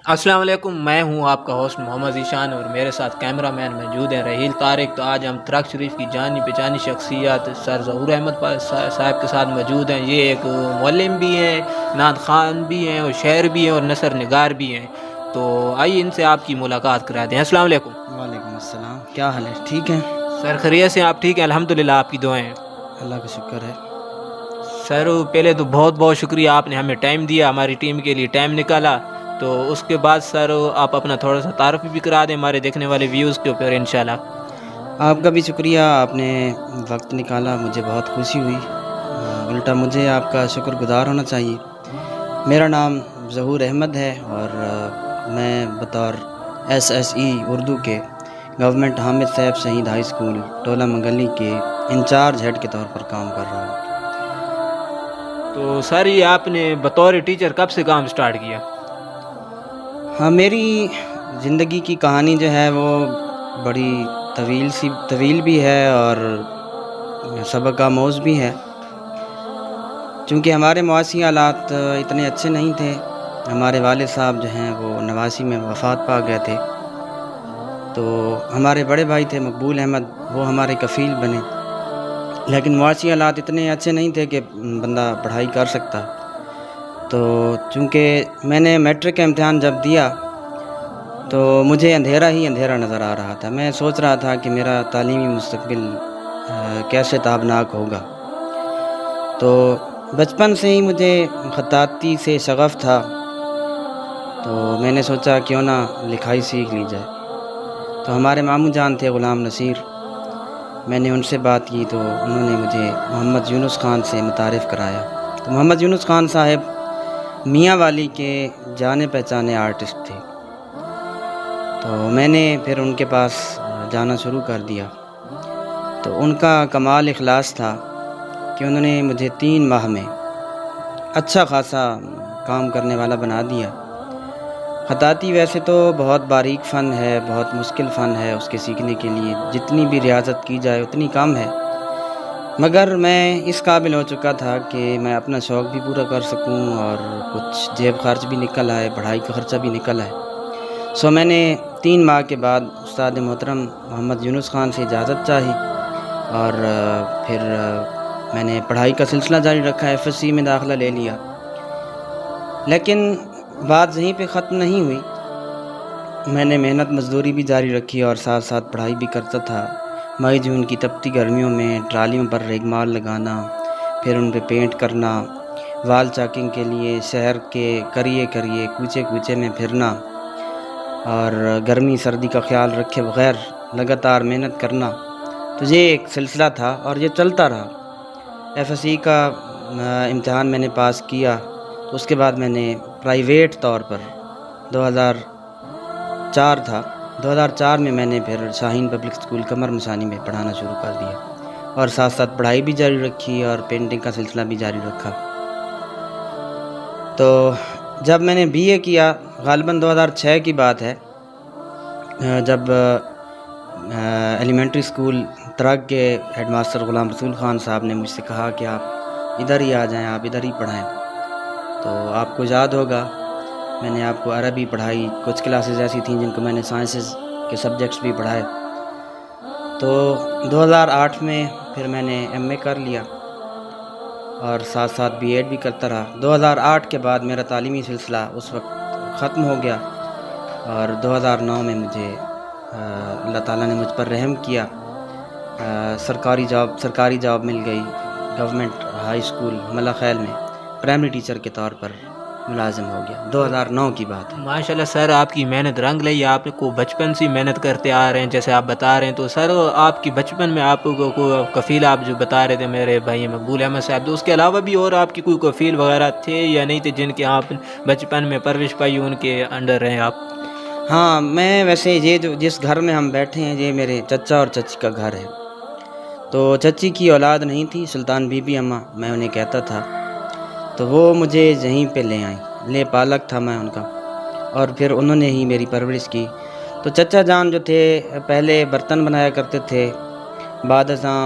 السلام علیکم، میں ہوں آپ کا ہوسٹ محمد ذیشان اور میرے ساتھ کیمرہ مین موجود ہیں رحیل طارق۔ تو آج ہم ترک شریف کی جانی پہچانی شخصیت سر ظہور احمد صاحب کے ساتھ موجود ہیں۔ یہ ایک معلم بھی ہیں، نعت خوان بھی ہیں اور شاعر بھی ہیں اور نثر نگار بھی ہیں۔ تو آئیے ان سے آپ کی ملاقات کراتے ہیں۔ السلام علیکم۔ وعلیکم السلام، کیا حال ہے؟ ٹھیک ہے سر خیریت سے؟ آپ ٹھیک ہیں؟ الحمدللہ، آپ کی دعائیں ہیں۔ اللہ کا شکر ہے۔ سر پہلے تو بہت بہت شکریہ، آپ نے ہمیں ٹائم دیا، ہماری ٹیم کے لیے ٹائم نکالا۔ تو اس کے بعد سر آپ اپنا تھوڑا سا تعارف بھی کرا دیں ہمارے دیکھنے والے ویوز کے اوپر انشاءاللہ۔ آپ کا بھی شکریہ، آپ نے وقت نکالا، مجھے بہت خوشی ہوئی۔ الٹا مجھے آپ کا شکر گزار ہونا چاہیے۔ میرا نام ظہور احمد ہے اور میں بطور SSE اردو کے گورنمنٹ حامد صاحب شہید ہائی اسکول ٹولہ منگلی کے انچارج ہیڈ کے طور پر کام کر رہا ہوں۔ تو سر یہ آپ نے بطور ٹیچر کب سے کام سٹارٹ کیا؟ ہاں، میری زندگی کی کہانی جو ہے وہ بڑی طویل بھی ہے اور سبق آموز بھی ہے۔ چونکہ ہمارے معاشی حالات اتنے اچھے نہیں تھے، ہمارے والد صاحب جو ہیں وہ 89 میں وفات پا گئے تھے، تو ہمارے بڑے بھائی تھے مقبول احمد، وہ ہمارے کفیل بنے۔ لیکن معاشی حالات اتنے اچھے نہیں تھے کہ بندہ پڑھائی کر سکتا۔ تو چونکہ میں نے میٹرک کا امتحان جب دیا تو مجھے اندھیرا ہی اندھیرا نظر آ رہا تھا۔ میں سوچ رہا تھا کہ میرا تعلیمی مستقبل کیسے تابناک ہوگا۔ تو بچپن سے ہی مجھے خطاطی سے شغف تھا، تو میں نے سوچا کیوں نہ لکھائی سیکھ لی جائے۔ تو ہمارے ماموں جان تھے غلام نصیر، میں نے ان سے بات کی تو انہوں نے مجھے محمد یونس خان سے متعارف کرایا۔ تو محمد یونس خان صاحب میاں والی کے جانے پہچانے آرٹسٹ تھے، تو میں نے پھر ان کے پاس جانا شروع کر دیا۔ تو ان کا کمال اخلاص تھا کہ انہوں نے مجھے 3 ماہ میں اچھا خاصا کام کرنے والا بنا دیا۔ خطاطی ویسے تو بہت باریک فن ہے، بہت مشکل فن ہے، اس کے سیکھنے کے لیے جتنی بھی ریاضت کی جائے اتنی کم ہے، مگر میں اس قابل ہو چکا تھا کہ میں اپنا شوق بھی پورا کر سکوں اور کچھ جیب خرچ بھی نکل آئے، پڑھائی کا خرچہ بھی نکل آئے۔ میں نے 3 ماہ کے بعد استاد محترم محمد یونس خان سے اجازت چاہی اور پھر میں نے پڑھائی کا سلسلہ جاری رکھا، FSC میں داخلہ لے لیا۔ لیکن بات یہیں پہ ختم نہیں ہوئی، میں نے محنت مزدوری بھی جاری رکھی اور ساتھ ساتھ پڑھائی بھی کرتا تھا۔ مئی جون کی تپتی گرمیوں میں ٹرالیوں پر ریگمال لگانا، پھر ان پہ پینٹ کرنا، وال چاکنگ کے لیے شہر کے کریے کوچے کوچے میں پھرنا اور گرمی سردی کا خیال رکھے بغیر لگاتار محنت کرنا، تو یہ ایک سلسلہ تھا اور یہ چلتا رہا۔ FSC کا امتحان میں نے پاس کیا، تو اس کے بعد میں نے پرائیویٹ طور پر 2004 میں میں نے پھر شاہین پبلک اسکول قمر مسانی میں پڑھانا شروع کر دیا اور ساتھ ساتھ پڑھائی بھی جاری رکھی اور پینٹنگ کا سلسلہ بھی جاری رکھا۔ تو جب میں نے BA کیا، غالباً 2006 کی بات ہے، جب ایلیمنٹری اسکول ترک کے ہیڈ ماسٹر غلام رسول خان صاحب نے مجھ سے کہا کہ آپ ادھر ہی آ جائیں، آپ ادھر ہی پڑھائیں۔ تو آپ کو یاد ہوگا میں نے آپ کو عربی پڑھائی، کچھ کلاسز ایسی تھیں جن کو میں نے سائنسز کے سبجیکٹس بھی پڑھائے۔ تو 2008 میں پھر میں نے MA کر لیا اور ساتھ ساتھ B.Ed بھی کرتا رہا۔ 2008 کے بعد میرا تعلیمی سلسلہ اس وقت ختم ہو گیا اور 2009 میں مجھے اللہ تعالیٰ نے مجھ پر رحم کیا، سرکاری جاب مل گئی، گورنمنٹ ہائی اسکول ملا خیل میں پرائمری ٹیچر کے طور پر ملازم ہو گیا۔ 2009 کی بات ہے۔ ماشاءاللہ سر، آپ کی محنت رنگ لئی، آپ کو بچپن سے محنت کرتے آ رہے ہیں جیسے آپ بتا رہے ہیں۔ تو سر آپ کی بچپن میں آپ کو کفیل آپ جو بتا رہے تھے میرے بھائی مقبول احمد صاحب، تو اس کے علاوہ بھی اور آپ کی کوئی کفیل وغیرہ تھے یا نہیں تھے جن کے آپ بچپن میں پرورش پائی، ان کے انڈر رہیں آپ؟ ہاں، میں ویسے یہ جو جس گھر میں ہم بیٹھے ہیں یہ میرے چچا اور چچی کا گھر ہے۔ تو چچی کی اولاد نہیں تھی، سلطان بی بی اماں میں انہیں کہتا تھا، تو وہ مجھے یہیں پہ لے آئیں، لے پالک تھا میں ان کا، اور پھر انہوں نے ہی میری پرورش کی۔ تو چچا جان جو تھے پہلے برتن بنایا کرتے تھے، بعد ازاں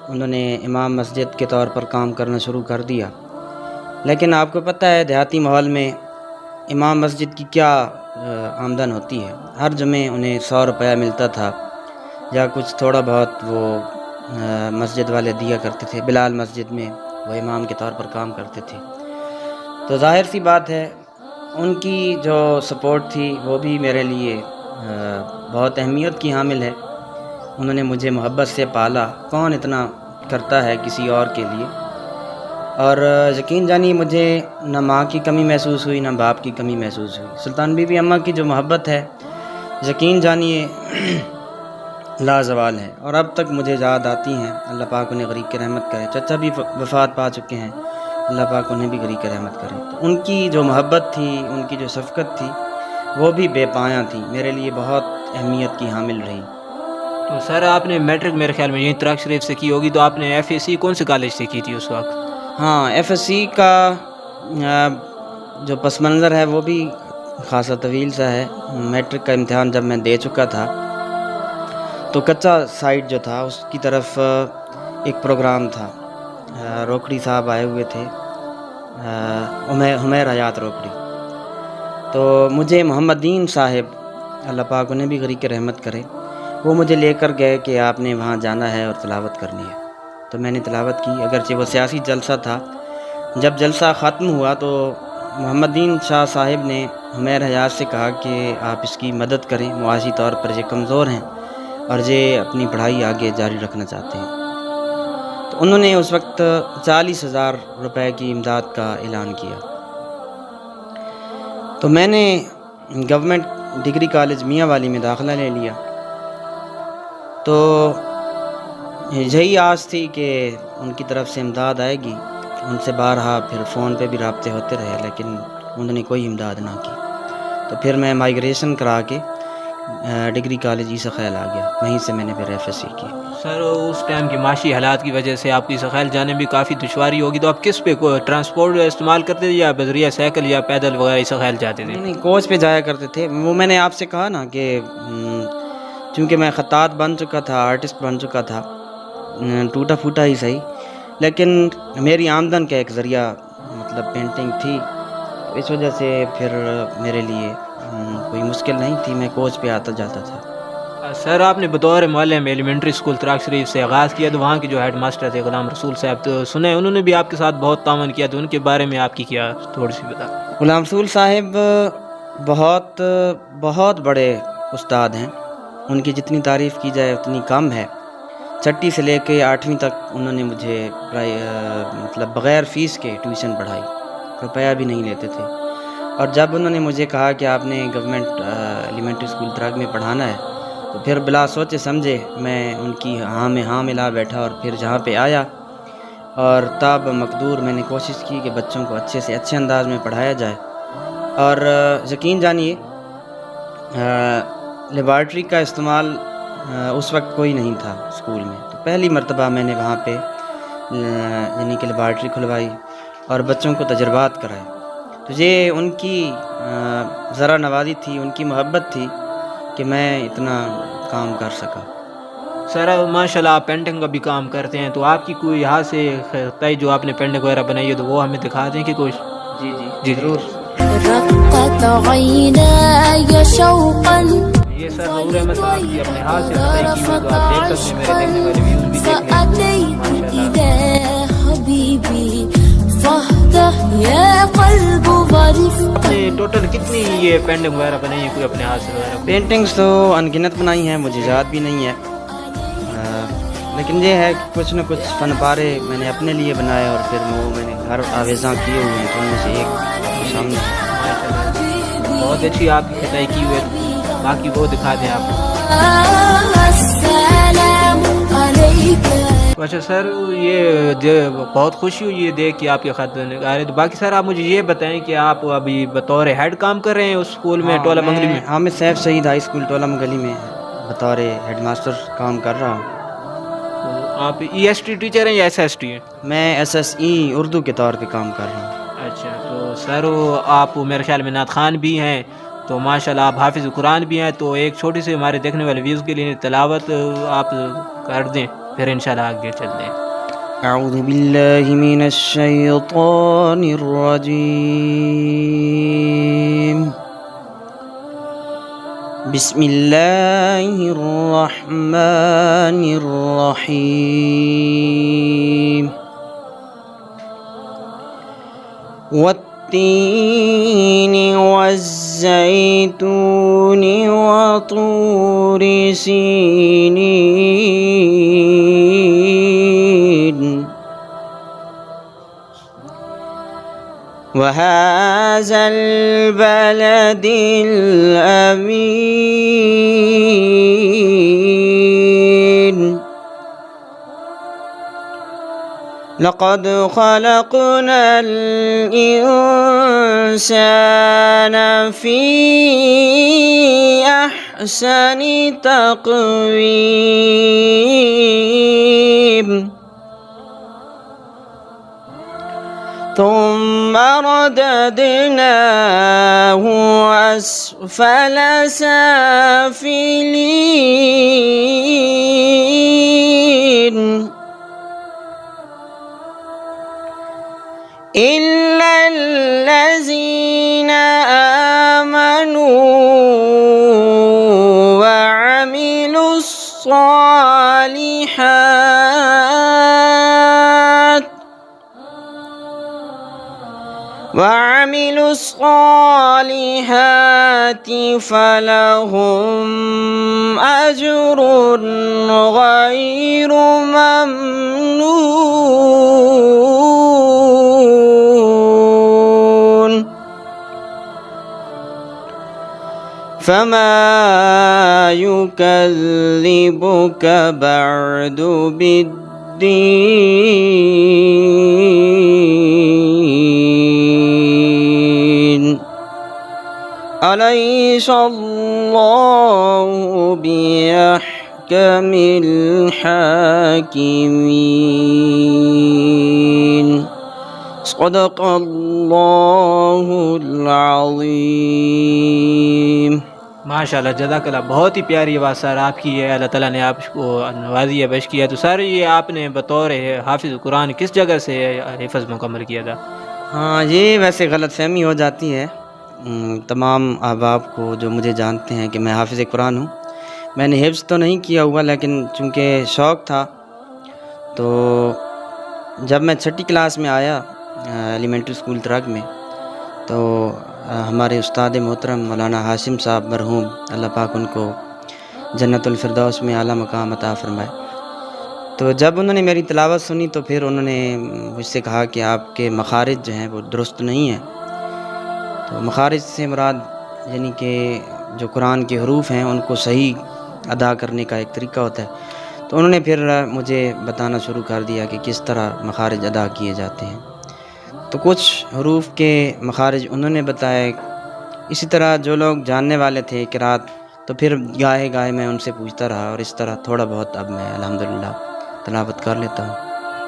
انہوں نے امام مسجد کے طور پر کام کرنا شروع کر دیا۔ لیکن آپ کو پتہ ہے دیہاتی ماحول میں امام مسجد کی کیا آمدن ہوتی ہے. ہر جمعے انہیں 100 روپیہ ملتا تھا یا کچھ تھوڑا بہت وہ مسجد والے دیا کرتے تھے. بلال مسجد میں وہ امام کے طور پر کام کرتے تھے. تو ظاہر سی بات ہے ان کی جو سپورٹ تھی وہ بھی میرے لیے بہت اہمیت کی حامل ہے. انہوں نے مجھے محبت سے پالا. کون اتنا کرتا ہے کسی اور کے لیے. اور یقین جانیے مجھے نہ ماں کی کمی محسوس ہوئی نہ باپ کی کمی محسوس ہوئی. سلطان بی بی اماں کی جو محبت ہے یقین جانیے لازوال ہے اور اب تک مجھے یاد آتی ہیں. اللہ پاک انہیں غریق رحمت کرے. چچا بھی وفات پا چکے ہیں, اللہ پاک انہیں بھی غریق رحمت کرے. تو ان کی جو محبت تھی, ان کی جو شفقت تھی وہ بھی بے پایاں تھی, میرے لیے بہت اہمیت کی حامل رہی. تو سر آپ نے میٹرک میرے خیال میں یہیں تراق شریف سے کی ہوگی, تو آپ نے ایف اے سی کون سے کالج سے کی تھی اس وقت؟ ہاں, ایف ایس سی کا جو پس منظر ہے وہ بھی خاصا طویل سا ہے. میٹرک کا امتحان جب میں دے چکا تھا تو کچا سائٹ جو تھا اس کی طرف ایک پروگرام تھا. روکڑی صاحب آئے ہوئے تھے, حمیر حیات روکڑی. تو مجھے محمد دین صاحب, اللہ پاک انہیں بھی غریق رحمت کرے, وہ مجھے لے کر گئے کہ آپ نے وہاں جانا ہے اور تلاوت کرنی ہے. تو میں نے تلاوت کی, اگرچہ وہ سیاسی جلسہ تھا. جب جلسہ ختم ہوا تو محمد دین شاہ صاحب نے حمیر حیات سے کہا کہ آپ اس کی مدد کریں, معاشی طور پر یہ کمزور ہیں اور یہ اپنی پڑھائی آگے جاری رکھنا چاہتے ہیں. تو انہوں نے اس وقت 40,000 روپے کی امداد کا اعلان کیا. تو میں نے گورنمنٹ ڈگری کالج میاں والی میں داخلہ لے لیا. تو یہی آس تھی کہ ان کی طرف سے امداد آئے گی. ان سے بارہا پھر فون پہ بھی رابطے ہوتے رہے لیکن انہوں نے کوئی امداد نہ کی. تو پھر میں مائگریشن کرا کے ڈگری کالج عیسی خیل آ گیا, وہیں سے میں نے پھر ایف ایس سی کی. سر اس ٹائم کی معاشی حالات کی وجہ سے آپ کی عیسی خیل جانے میں کافی دشواری ہوگی, تو آپ کس پہ ٹرانسپورٹ استعمال کرتے تھے یا بذریعہ سائیکل یا پیدل وغیرہ عیسی خیل جاتے تھے؟ نہیں, کوچ پہ جایا کرتے تھے. وہ میں نے آپ سے کہا نا کہ چونکہ میں خطاط بن چکا تھا, آرٹسٹ بن چکا تھا, ٹوٹا پھوٹا ہی صحیح, لیکن میری آمدن کا ایک ذریعہ مطلب پینٹنگ تھی. اس وجہ سے پھر میرے لیے کوئی مشکل نہیں تھی, میں کوچ پہ آتا جاتا تھا. سر آپ نے بطور معلم ایلیمنٹری اسکول تراق شریف سے آغاز کیا, تو وہاں کے جو ہیڈ ماسٹر تھے غلام رسول صاحب, تو سنے انہوں نے بھی آپ کے ساتھ بہت تعاون کیا, تو ان کے بارے میں آپ کی کیا تھوڑی سی بتا. غلام رسول صاحب بہت بڑے استاد ہیں. ان کی جتنی تعریف کی جائے اتنی کم ہے. چھٹی سے لے کے 8ویں تک انہوں نے مجھے مطلب بغیر فیس کے ٹیوشن پڑھائی, روپیہ بھی نہیں لیتے تھے. اور جب انہوں نے مجھے کہا کہ آپ نے گورنمنٹ ایلیمنٹری اسکول تراق میں پڑھانا ہے, تو پھر بلا سوچے سمجھے میں ان کی ہاں میں ہاں ملا بیٹھا اور پھر جہاں پہ آیا. اور تاب مقدور میں نے کوشش کی کہ بچوں کو اچھے سے اچھے انداز میں پڑھایا جائے. اور یقین جانیے لیبارٹری کا استعمال اس وقت کوئی نہیں تھا اسکول میں. تو پہلی مرتبہ میں نے وہاں پہ یعنی کہ لیبارٹری کھلوائی اور بچوں کو تجربات کرائے. تو یہ ان کی ذرا نوازی تھی, ان کی محبت تھی کہ میں اتنا کام کر سکا. سر ماشاء اللہ آپ پینٹنگ کا بھی کام کرتے ہیں, تو آپ کی کوئی یہاں سے خطائی جو آپ نے پینٹنگ وغیرہ بنائی ہے تو وہ ہمیں دکھا دیں کہ کچھ. جی ضرور. رقت عيناي شوقا یہ سر ظہور احمد صاحب کی اپنے ہاتھ سے خطائی کی ہوئی, تو آپ دیکھ سکتے ہیں, میرے دیکھنے والے ویوز بھی دیکھ لیں ماشاء اللہ. حبيبي فاهدى يا قلب ورفقا. ٹوٹل کتنی یہ پینٹنگ وغیرہ بنائی ہے کوئی اپنے ہاتھ سے وغیرہ؟ پینٹنگز تو انگنت بنائی ہیں, مجھے یاد بھی نہیں ہے, لیکن یہ ہے کہ کچھ نہ کچھ فن پارے میں نے اپنے لیے بنائے اور پھر وہ میں نے ہر آویزاں کیے ہوئے ہیں, تو ان میں سے ایک سامنے. بہت اچھی آپ کی خطائی کی ہوئی ہے, باقی وہ دکھا دیں آپ. السلام عليك. اچھا سر, یہ بہت خوشی ہوئی یہ دیکھ کے آپ کے خط آ رہے. تو باقی سر آپ مجھے یہ بتائیں کہ آپ ابھی بطور ہیڈ کام کر رہے ہیں اس اسکول میں ٹولہ منگلی میں؟ حامد سیف شہید ہائی اسکول ٹولہ منگلی میں بطور ہیڈ ماسٹر کام کر رہا ہوں. آپ ای ایس ٹی ٹیچر ہیں یا ایس ایس ٹی ہیں؟ میں ایس ایس ای اردو کے طور پہ کام کر رہا ہوں. اچھا, تو سر آپ میرے خیال میں نعت خوان بھی ہیں, تو ماشاءاللہ آپ حافظ قرآن بھی ہیں, تو ایک چھوٹی سی ہمارے دیکھنے والے ویوز کے لیے تلاوت آپ کر دیں, پھر انشاءاللہ آگے چلتے ہیں. اعوذ باللہ من الشیطان الرجیم. بسم اللہ الرحمن الرحیم والتین والزیتون وطور سینین وهذا البلد الأمين لقد خلقنا الإنسان في أحسن تقويم ثم رددناه أسفل سافلين إلا الذين آمنوا وعملوا الصالحات فلهم أجر غير ممنون فما يكذبك بعد بالدين أليس الله بأحكم الحاكمين صدق الله العظيم. ماشاء اللہ، جزاک اللہ. بہت ہی پیاری آواز سر آپ کی ہے. اللہ تعالیٰ نے آپ کو نوازی ہے، بش کیا. تو سر یہ آپ نے بطور حافظ قرآن کس جگہ سے حفظ مکمل کیا تھا؟ ہاں، یہ ویسے غلط فہمی ہو جاتی ہے تمام احباب کو جو مجھے جانتے ہیں کہ میں حافظ قرآن ہوں. میں نے حفظ تو نہیں کیا ہوا، لیکن چونکہ شوق تھا تو جب میں 6ٹھی کلاس میں آیا ایلیمنٹری اسکول ترک میں، تو ہمارے استاد محترم مولانا ہاشم صاحب مرحوم، اللہ پاک ان کو جنت الفردوس میں اعلیٰ مقام عطا فرمائے، تو جب انہوں نے میری تلاوت سنی تو پھر انہوں نے مجھ سے کہا کہ آپ کے مخارج جو ہیں وہ درست نہیں ہیں. تو مخارج سے مراد یعنی کہ جو قرآن کے حروف ہیں ان کو صحیح ادا کرنے کا ایک طریقہ ہوتا ہے. تو انہوں نے پھر مجھے بتانا شروع کر دیا کہ کس طرح مخارج ادا کیے جاتے ہیں. تو کچھ حروف کے مخارج انہوں نے بتائے. اسی طرح جو لوگ جاننے والے تھے قرات، تو پھر گاہے گاہے میں ان سے پوچھتا رہا، اور اس طرح تھوڑا بہت اب میں الحمدللہ تلاوت کر لیتا ہوں.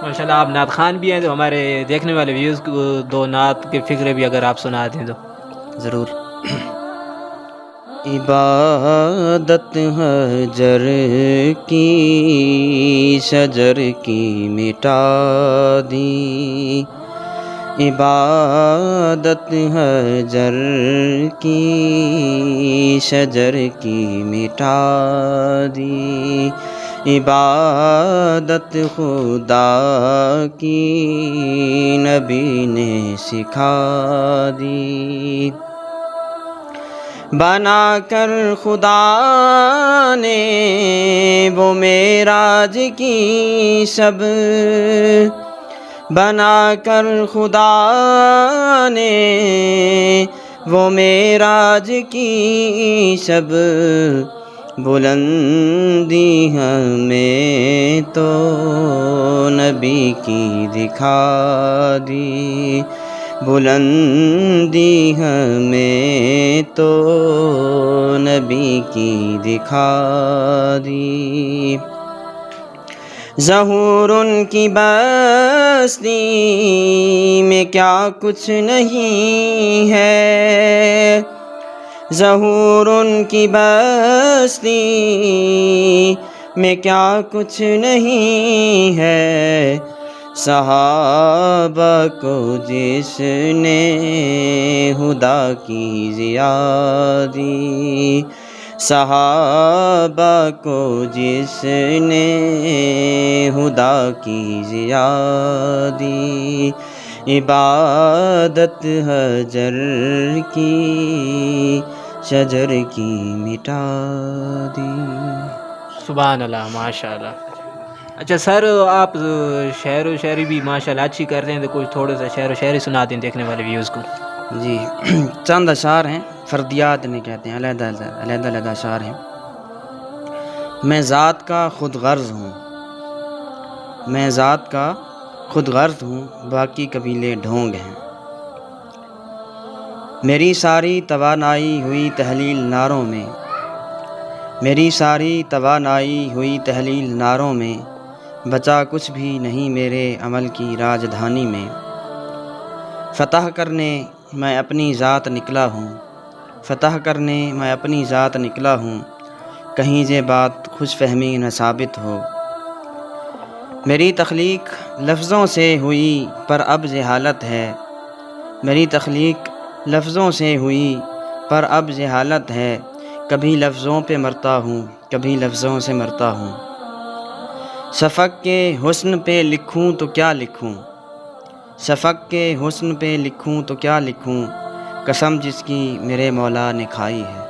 ماشاء اللہ، آپ نعت خان بھی ہیں، تو ہمارے دیکھنے والے ویوز کو 2 نعت کے فکرے بھی اگر آپ سنا دیں تو. ضرور. عبادت حجر کی شجر کی مٹا دی، عبادت حجر کی شجر کی مٹا دی، عبادت خدا کی نبی نے سکھا دی. بنا کر خدا نے وہ معراج کی شب، بنا کر خدا نے وہ معراج کی شب، بلندی ہمیں تو نبی کی دکھا دی، بلندی ہمیں تو نبی کی دکھا دی. ظہور ان کی بستی میں کیا کچھ نہیں ہے، ظہور ان کی بستی میں کیا کچھ نہیں ہے، صحابہ کو جس نے خدا کی ضیاء دی، صحابہ کو جس نے ہدا کی ضیا دی، عبادت حجر کی شجر کی مٹا دی۔ سبحان اللہ، ماشاء اللہ۔ اچھا سر، آپ شعر و شاعری بھی ماشاء اللہ اچھی کرتے ہیں، تو کچھ تھوڑا سا شعر و شاعری سنا دیں دیکھنے والے ویوز کو۔ جی چند اشعار ہیں، فردیات انہیں کہتے ہیں، علیحدہ علیحدہ اشعار ہیں۔ میں ذات کا خود غرض ہوں، میں ذات کا خود غرض ہوں، باقی قبیلے ڈھونگ ہیں۔ میری ساری توانائی ہوئی تحلیل ناروں میں، میری ساری توانائی ہوئی تحلیل ناروں میں، بچا کچھ بھی نہیں میرے عمل کی راجدھانی میں۔ فتح کرنے میں اپنی ذات نکلا ہوں، فتح کرنے میں اپنی ذات نکلا ہوں، کہیں یہ بات خوش فہمی نہ ثابت ہو۔ میری تخلیق لفظوں سے ہوئی پر اب یہ حالت ہے، میری تخلیق لفظوں سے ہوئی پر اب یہ حالت ہے، کبھی لفظوں پہ مرتا ہوں، کبھی لفظوں سے مرتا ہوں۔ شفق کے حسن پہ لکھوں تو کیا لکھوں، شفق کے حسن پہ لکھوں تو کیا لکھوں، قسم جس کی میرے مولا نے کھائی ہے۔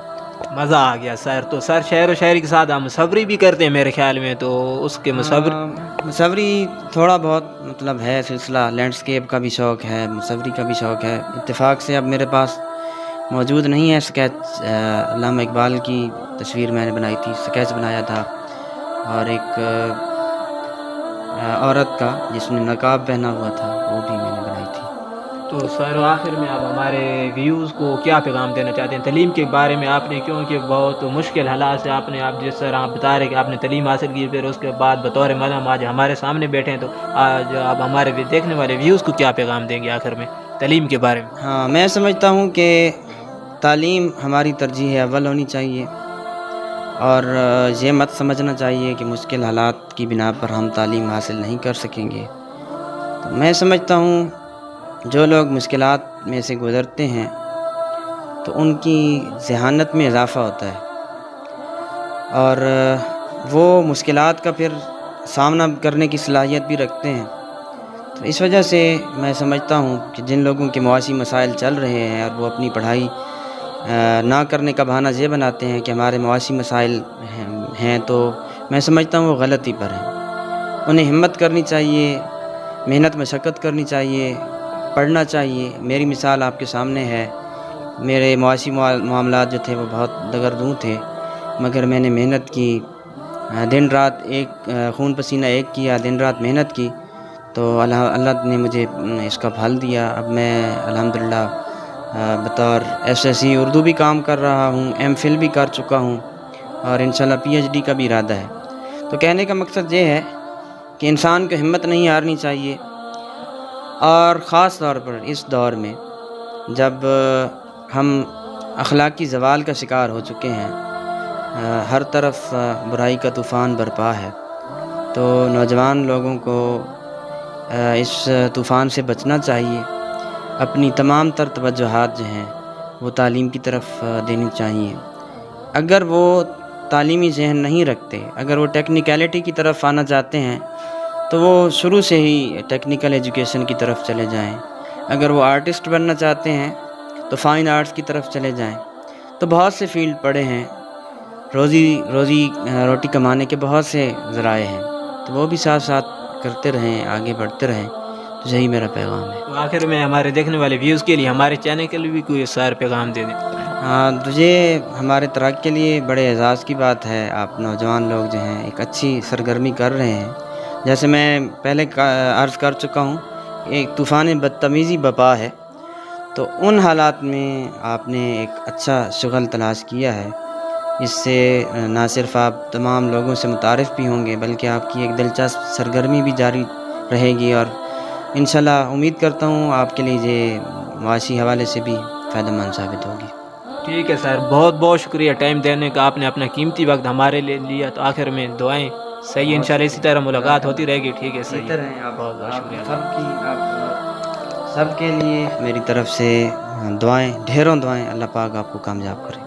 مزہ آ گیا سر۔ تو سر شعر و شاعری کے ساتھ آپ مصوری بھی کرتے ہیں میرے خیال میں، تو اس کے مصوری تھوڑا بہت مطلب ہے سلسلہ، لینڈسکیپ کا بھی شوق ہے، مصوری کا بھی شوق ہے۔ اتفاق سے اب میرے پاس موجود نہیں ہے اسکیچ، علامہ اقبال کی تصویر میں نے بنائی تھی، اسکیچ بنایا تھا، اور ایک عورت کا جس نے نقاب پہنا ہوا تھا وہ بھی میں نے بنائی تھی۔ تو سر آخر میں آپ ہمارے ویوز کو کیا پیغام دینا چاہتے ہیں تعلیم کے بارے میں؟ آپ نے کیونکہ بہت مشکل حالات سے آپ جس طرح آپ بتا رہے کہ آپ نے تعلیم حاصل کی، پھر اس کے بعد بطور ملم آج ہمارے سامنے بیٹھے ہیں، تو آج آپ ہمارے دیکھنے والے ویوز کو کیا پیغام دیں گے آخر میں تعلیم کے بارے میں؟ ہاں، میں سمجھتا ہوں کہ تعلیم ہماری ترجیح اول ہونی چاہیے، اور یہ مت سمجھنا چاہیے کہ مشکل حالات کی بنا پر ہم تعلیم حاصل نہیں کر سکیں گے۔ تو میں سمجھتا ہوں جو لوگ مشکلات میں سے گزرتے ہیں تو ان کی ذہانت میں اضافہ ہوتا ہے، اور وہ مشکلات کا پھر سامنا کرنے کی صلاحیت بھی رکھتے ہیں۔ تو اس وجہ سے میں سمجھتا ہوں کہ جن لوگوں کے معاشی مسائل چل رہے ہیں اور وہ اپنی پڑھائی نہ کرنے کا بہانہ یہ بناتے ہیں کہ ہمارے معاشی مسائل ہیں، تو میں سمجھتا ہوں وہ غلطی پر ہیں۔ انہیں ہمت کرنی چاہیے، محنت مشقت کرنی چاہیے، پڑھنا چاہیے۔ میری مثال آپ کے سامنے ہے، میرے معاشی معاملات جو تھے وہ بہت دگردوں تھے، مگر میں نے محنت کی، دن رات ایک خون پسینہ ایک کیا، دن رات محنت کی، تو اللہ نے مجھے اس کا پھل دیا۔ اب میں الحمدللہ بطور SSC اردو بھی کام کر رہا ہوں، MPhil بھی کر چکا ہوں، اور انشاءاللہ PhD کا بھی ارادہ ہے۔ تو کہنے کا مقصد یہ ہے کہ انسان کو ہمت نہیں ہارنی چاہیے، اور خاص طور پر اس دور میں جب ہم اخلاقی زوال کا شکار ہو چکے ہیں، ہر طرف برائی کا طوفان برپا ہے، تو نوجوان لوگوں کو اس طوفان سے بچنا چاہیے۔ اپنی تمام تر توجہات جو ہیں وہ تعلیم کی طرف دینی چاہیے۔ اگر وہ تعلیمی ذہن نہیں رکھتے، اگر وہ ٹیکنیکلٹی کی طرف آنا چاہتے ہیں تو وہ شروع سے ہی ٹیکنیکل ایجوکیشن کی طرف چلے جائیں۔ اگر وہ آرٹسٹ بننا چاہتے ہیں تو فائن آرٹس کی طرف چلے جائیں۔ تو بہت سے فیلڈ پڑے ہیں، روٹی کمانے کے بہت سے ذرائع ہیں، تو وہ بھی ساتھ ساتھ کرتے رہیں، آگے بڑھتے رہیں۔ تو یہی میرا پیغام ہے۔ تو آخر میں ہمارے دیکھنے والے ویوز کے لیے ہمارے چینل کے لیے بھی کوئی سر پیغام دے دیں۔ ہاں، تجھے ہمارے ترقی کے لیے بڑے اعزاز کی بات ہے، آپ نوجوان لوگ جو ہیں ایک اچھی سرگرمی کر رہے ہیں۔ جیسے میں پہلے عرض کر چکا ہوں، ایک طوفان بدتمیزی بپا ہے، تو ان حالات میں آپ نے ایک اچھا شغل تلاش کیا ہے، اس سے نہ صرف آپ تمام لوگوں سے متعارف بھی ہوں گے، بلکہ آپ کی ایک دلچسپ سرگرمی بھی جاری رہے گی، اور انشاءاللہ امید کرتا ہوں آپ کے لیے یہ معاشی حوالے سے بھی فائدہ مند ثابت ہوگی۔ ٹھیک ہے سر، بہت بہت شکریہ ٹائم دینے کا، آپ نے اپنا قیمتی وقت ہمارے لیے لیا۔ تو آخر میں دعائیں صحیح ہے، انشاءاللہ اسی طرح ملاقات ہوتی رہے گی۔ ٹھیک ہے، صحیح ہے، بہت بہت شکریہ۔ سب کے لیے میری طرف سے دعائیں، ڈھیروں دعائیں، اللہ پاک آپ کو کامیاب کرے۔